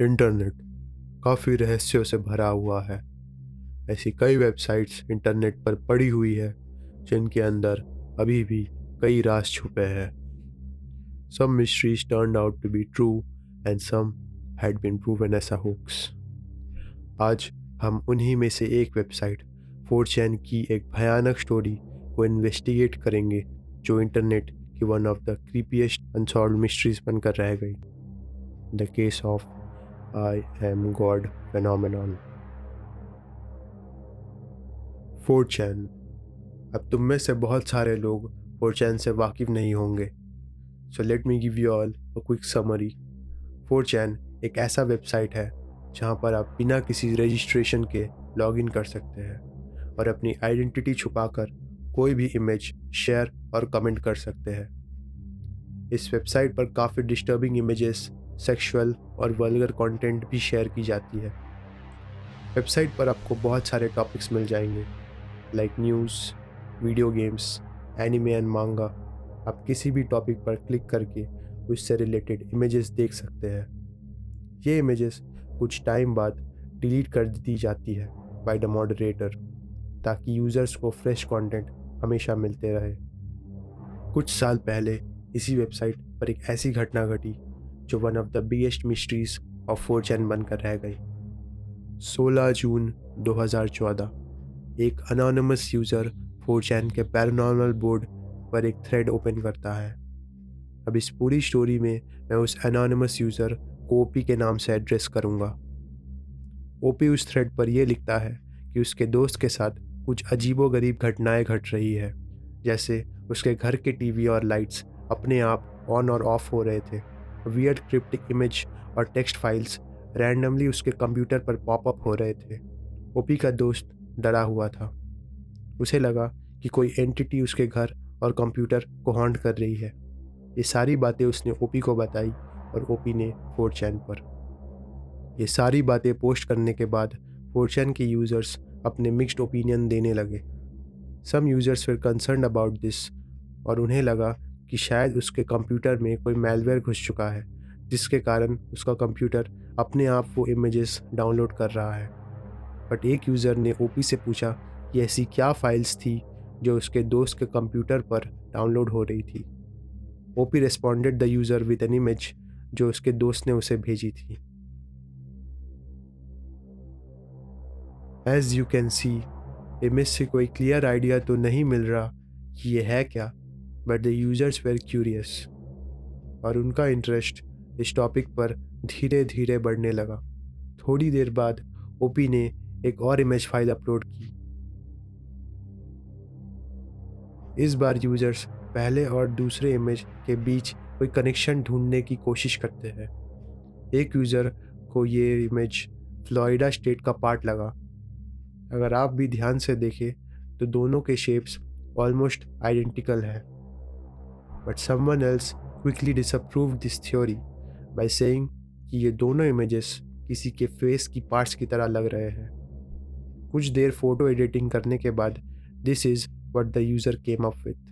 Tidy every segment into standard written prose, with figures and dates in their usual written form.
Internet काफ़ी रहस्यों से भरा हुआ है। ऐसी कई वेबसाइट्स इंटरनेट पर पड़ी हुई है जिनके अंदर अभी भी कई राज छुपे हैं। Some mysteries turned out to be true and some had been proven as a hoax. आज हम उन्हीं में से एक वेबसाइट 4chan की एक भयानक स्टोरी को इन्वेस्टिगेट करेंगे जो इंटरनेट की one of the creepiest unsolved mysteries बनकर रह गई। The case of I am God phenomenon. 4chan। अब तुम में से बहुत सारे लोग 4chan से वाकिफ नहीं होंगे, so let me give you all a quick summary. 4chan एक ऐसा वेबसाइट है जहां पर आप बिना किसी रजिस्ट्रेशन के लॉगिन कर सकते हैं और अपनी आइडेंटिटी छुपाकर कोई भी इमेज शेयर और कमेंट कर सकते हैं। इस वेबसाइट पर काफ़ी डिस्टर्बिंग इमेजेस, सेक्सुअल और वल्गर कंटेंट भी शेयर की जाती है। वेबसाइट पर आपको बहुत सारे टॉपिक्स मिल जाएंगे like news, video games, anime and मांगा। आप किसी भी टॉपिक पर क्लिक करके उससे रिलेटेड इमेजेस देख सकते हैं। ये इमेजेस कुछ टाइम बाद डिलीट कर दी जाती है बाय द मॉडरेटर ताकि यूज़र्स को फ्रेश कंटेंट हमेशा मिलते रहे। कुछ साल पहले इसी वेबसाइट पर एक ऐसी घटना घटी जो one of the biggest mysteries of 4chan बनकर रह गई। 16 जून 2014 एक अनोनिमस यूज़र 4chan के पैरानॉर्मल बोर्ड पर एक थ्रेड ओपन करता है। अब इस पूरी स्टोरी में मैं उस एनोनिमस यूज़र को ओपी के नाम से एड्रेस करूँगा। ओपी उस थ्रेड पर यह लिखता है कि उसके दोस्त के साथ कुछ अजीबोगरीब घटनाएं घट रही है, जैसे उसके घर के टीवी और लाइट्स अपने आप ऑन और ऑफ हो रहे थे। वियर्ड क्रिप्टिक इमेज और टेक्स्ट फाइल्स रैंडमली उसके कंप्यूटर पर पॉपअप हो रहे थे। ओपी का दोस्त डरा हुआ था। उसे लगा कि कोई एंटिटी उसके घर और कंप्यूटर को हॉन्ट कर रही है। ये सारी बातें उसने ओपी को बताई और ओपी ने 4chan पर ये सारी बातें पोस्ट करने के बाद 4chan के यूज़र्स अपने मिक्स्ड ओपिनियन देने लगे। Some users were concern about this और उन्हें लगा कि शायद उसके कंप्यूटर में कोई मैलवेयर घुस चुका है जिसके कारण उसका कंप्यूटर अपने आप वो इमेजेस डाउनलोड कर रहा है। बट एक यूज़र ने ओपी से पूछा कि ऐसी क्या फाइल्स थी जो उसके दोस्त के कंप्यूटर पर डाउनलोड हो रही थी। OP responded the user with an image जो उसके दोस्त ने उसे भेजी थी। As you can see, image से कोई क्लियर आइडिया तो नहीं मिल रहा कि ये है क्या, but the users were curious और उनका इंटरेस्ट इस टॉपिक पर धीरे धीरे बढ़ने लगा। थोड़ी देर बाद ओपी ने एक और इमेज फाइल अपलोड की। इस बार यूजर्स पहले और दूसरे इमेज के बीच कोई कनेक्शन ढूंढने की कोशिश करते हैं। एक यूज़र को ये इमेज फ्लोरिडा स्टेट का पार्ट लगा। अगर आप भी ध्यान से देखें तो दोनों के शेप्स ऑलमोस्ट आइडेंटिकल है। But someone else quickly disapproved this theory by saying कि ये दोनों इमेजेस किसी के फेस की पार्ट्स की तरह लग रहे हैं। कुछ देर फोटो एडिटिंग करने के बाद this is what the user came up with.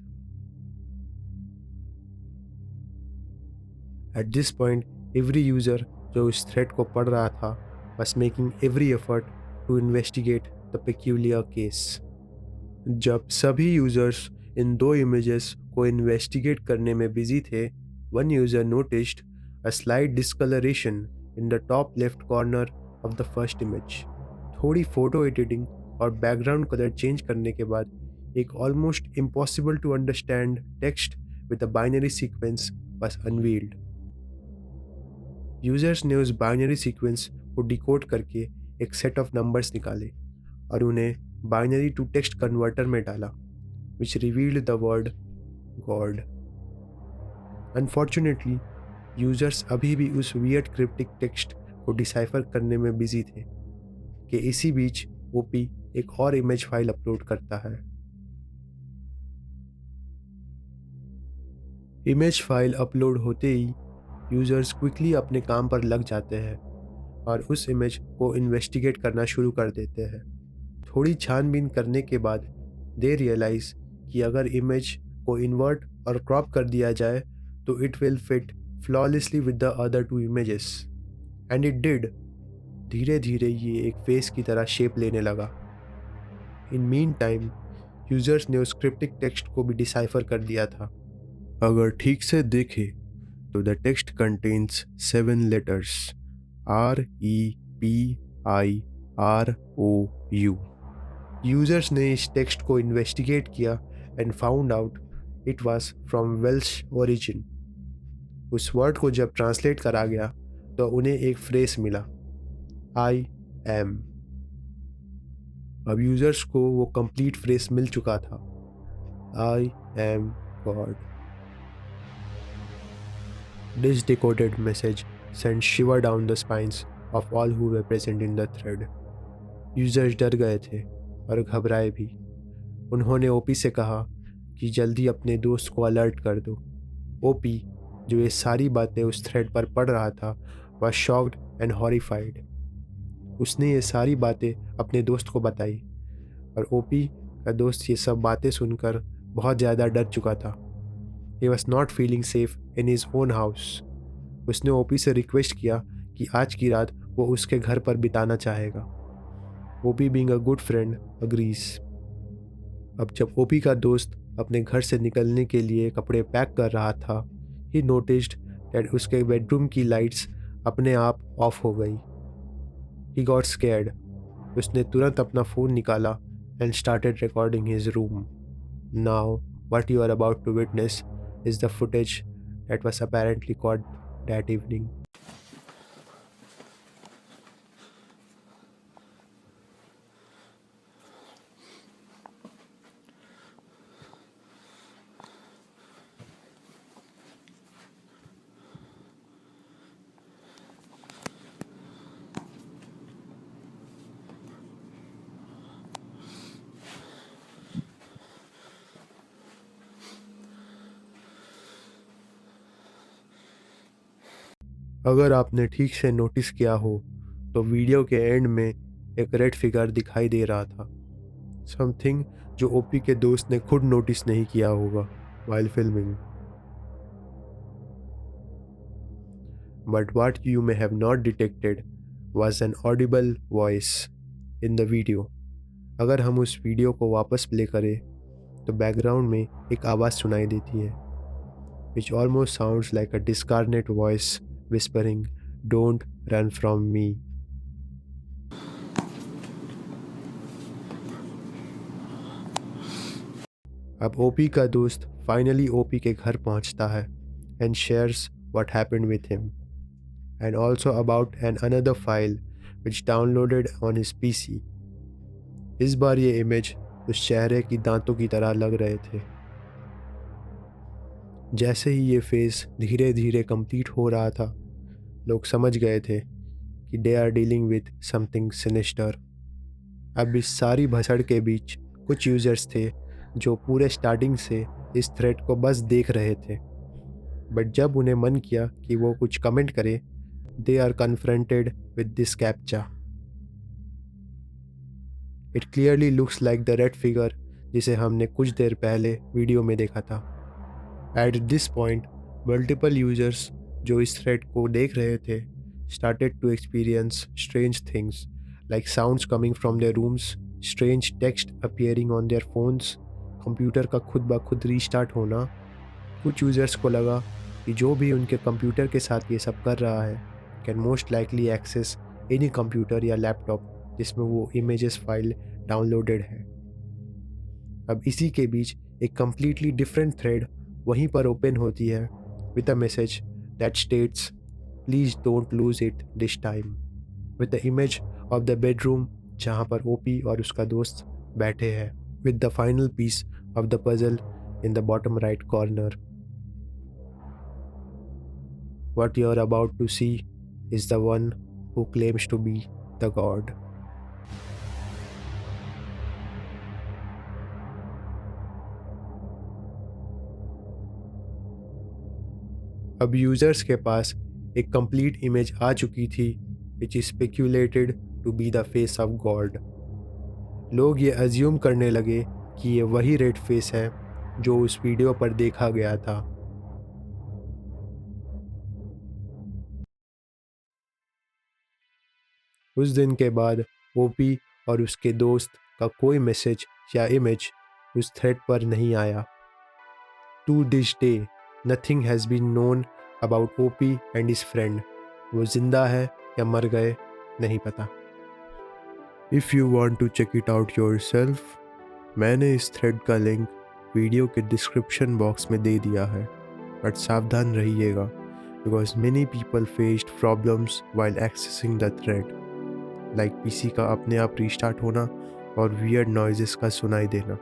Eight this point every user जो इस थ्रेड को पढ़ रहा था was making every effort to investigate the peculiar case. जब सभी यूजर्स इन दो इमेजेस को इन्वेस्टिगेट करने में बिजी थे, one user noticed a slight discoloration in the top left corner of the first image. थोड़ी फोटो एडिटिंग और बैकग्राउंड कलर चेंज करने के बाद एक almost impossible to understand text with a binary sequence was unveiled. Users ने उस binary sequence को decode करके एक सेट ऑफ नंबर्स निकाले और उन्हें बाइनरी टू टेक्स्ट कन्वर्टर में डाला, which revealed the word God. Unfortunately users अभी भी उस वियर्ड क्रिप्टिक टेक्स्ट को डिसाइफर करने में बिजी थे कि इसी बीच ओपी एक और इमेज फाइल अपलोड करता है। इमेज फाइल अपलोड होते ही यूजर्स क्विकली अपने काम पर लग जाते हैं और उस इमेज को इन्वेस्टिगेट करना शुरू कर देते हैं। थोड़ी छानबीन करने के बाद दे रियलाइज कि अगर इमेज को इन्वर्ट और क्रॉप कर दिया जाए तो it will fit flawlessly with the other two images. And it did. धीरे धीरे ये एक फेस की तरह शेप लेने लगा। इन मीन टाइम यूजर्स ने उस क्रिप्टिक टेक्स्ट को भी डिसाइफर कर दिया था। अगर ठीक से देखें तो the text contains 7 letters REPIROU। Users ने इस टेक्स्ट को इन्वेस्टिगेट किया and found out it was from Welsh origin. उस वर्ड को जब ट्रांसलेट करा गया तो उन्हें एक फ्रेज मिला, आई एम। अब यूजर्स को वो कंप्लीट फ्रेज मिल चुका था, आई am God. This decoded message sent shiver down the spines of all who were present in the thread. Users डर गए थे और घबराए भी। उन्होंने ओपी से कहा कि जल्दी अपने दोस्त को अलर्ट कर दो। ओपी, जो ये सारी बातें उस थ्रेड पर पढ़ रहा था, वह शॉक्ड एंड हॉरिफाइड। उसने ये सारी बातें अपने दोस्त को बताई और ओपी का दोस्त ये सब बातें सुनकर बहुत ज़्यादा डर चुका था। He was not feeling safe in his own house. उसने ओपी से रिक्वेस्ट किया कि आज की रात वो उसके घर पर बिताना चाहेगा। OP being a good friend agrees. अब जब ओपी का दोस्त अपने घर से निकलने के लिए कपड़े पैक कर रहा था, he noticed that उसके बेडरूम की लाइट्स अपने आप ऑफ हो गई। He got scared. उसने तुरंत अपना फ़ोन निकाला and started recording his room. Now, what you are about to witness is the footage that was apparently caught that evening. अगर आपने ठीक से नोटिस किया हो तो वीडियो के एंड में एक रेड फिगर दिखाई दे रहा था, समथिंग जो ओपी के दोस्त ने खुद नोटिस नहीं किया होगा while filming. But what you may have not detected was an audible voice in the video. अगर हम उस वीडियो को वापस प्ले करें तो बैकग्राउंड में एक आवाज़ सुनाई देती है, which almost sounds like a discarnate voice whispering, "Don't run from me." अब ओपी का दोस्त फाइनली ओपी के घर पहुंचता है and shares what happened with him and also about an another file which downloaded on his PC. इस बार ये image उस चेहरे की दांतों की तरह लग रहे थे। जैसे ही ये फेस धीरे धीरे कंप्लीट हो रहा था, लोग समझ गए थे कि they are dealing with something sinister. अब इस सारी भसड़ के बीच कुछ यूजर्स थे जो पूरे स्टार्टिंग से इस थ्रेड को बस देख रहे थे, बट जब उन्हें मन किया कि वो कुछ कमेंट करे, they are confronted with this captcha. It clearly looks like the red figure जिसे हमने कुछ देर पहले वीडियो में देखा था। At this point multiple users जो इस थ्रेड को देख रहे थे started to experience strange things like sounds coming from their rooms, strange text appearing on their phones, computer का खुद ब खुद रीस्टार्ट होना। कुछ यूजर्स को लगा कि जो भी उनके कंप्यूटर के साथ ये सब कर रहा है can most likely access any computer या लैपटॉप जिसमें वो इमेजेस फाइल डाउनलोडेड है। अब इसी के बीच एक कम्प्लीटली डिफरेंट थ्रेड वहीं पर ओपन होती है with a message that states, "Please don't lose it this time," with the image of the bedroom जहाँ पर ओपी और उसका दोस्त बैठे हैं, with the final piece of the puzzle in the bottom right corner. What you're about to see is the one who claims to be the god. अब users के पास एक कंप्लीट इमेज आ चुकी थी which is speculated to be the face of god. लोग ये assume करने लगे कि ये वही रेड फेस है जो उस वीडियो पर देखा गया था। उस दिन के बाद ओपी और उसके दोस्त का कोई मैसेज या इमेज उस थ्रेड पर नहीं आया। To this day nothing has been known about OP and his friend. वो जिंदा है या मर गए नहीं पता। If you want to check it out yourself, मैंने इस थ्रेड का लिंक वीडियो के डिस्क्रिप्शन बॉक्स में दे दिया है, बट सावधान रहिएगा because many people faced problems while accessing the thread, like PC का अपने आप रीस्टार्ट होना और वियर्ड नॉइजेस का सुनाई देना।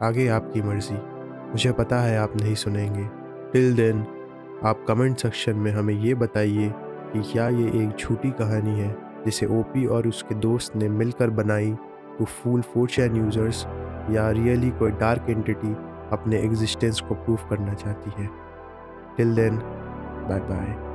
आगे आपकी मर्ज़ी, मुझे पता है आप नहीं सुनेंगे। टिल देन आप कमेंट सेक्शन में हमें ये बताइए कि क्या ये एक झूठी कहानी है जिसे ओपी और उसके दोस्त ने मिलकर बनाई टू फूल 4chan यूज़र्स, या रियली कोई डार्क एंटिटी अपने एग्जिस्टेंस को प्रूव करना चाहती है। Till then, bye bye.